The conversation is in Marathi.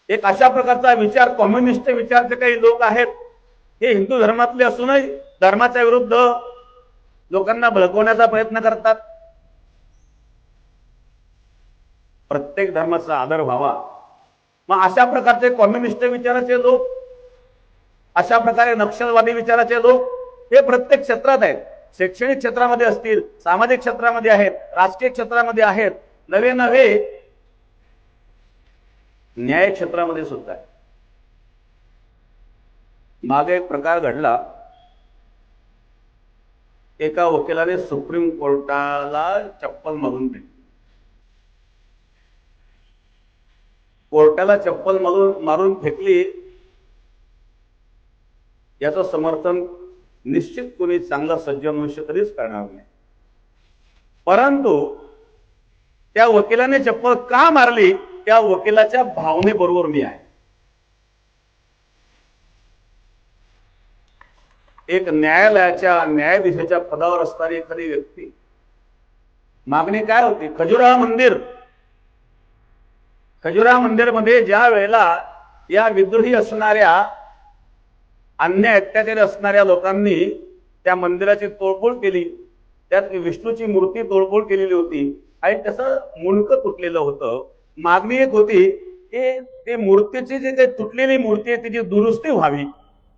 एक अशा प्रकारचा विचार, कम्युनिस्ट विचारचे काही लोक आहेत, हे हिंदू धर्मातले असूनही धर्माच्या विरुद्ध लोकांना भडकवण्याचा प्रयत्न करतात. प्रत्येक धर्माचा आदर व्हावा. मग अशा प्रकारचे कम्युनिस्ट विचाराचे लोक, अशा प्रकारे नक्षलवादी विचाराचे लोक हे प्रत्येक क्षेत्रात आहेत. शैक्षणिक क्षेत्रामध्ये असतील, सामाजिक क्षेत्रामध्ये आहेत, राजकीय क्षेत्रामध्ये आहेत, नवे नवे न्याय क्षेत्रामध्ये सुद्धा आहे. मागे एक प्रकार घडला. एका वकिलाने सुप्रीम कोर्टाला चप्पल मारून दिली. कोर्टाला चप्पल मारून फेकली, याचं समर्थन निश्चित कोणी चांगला सज्जन मनुष्य कधीच करणार नाही. परंतु त्या वकिलाने चप्पल का मारली, त्या वकिलाच्या भावनेबरोबर मी आहे. एक न्यायालयाच्या न्यायाधीशाच्या पदावर असणारी एखादी व्यक्ती, मागणी काय होती? खजुराहो मंदिरमध्ये ज्या वेळेला या विद्रोही असणाऱ्या, अन्याय अत्याचारी असणाऱ्या लोकांनी त्या मंदिराची तोडफोड केली, त्यात विष्णूची मूर्ती तोडफोड केलेली होती आणि त्याचं मुंडकं तुटलेलं होतं. मागणी एक होती की ते मूर्तीची जी काही तुटलेली मूर्ती आहे त्याची दुरुस्ती व्हावी.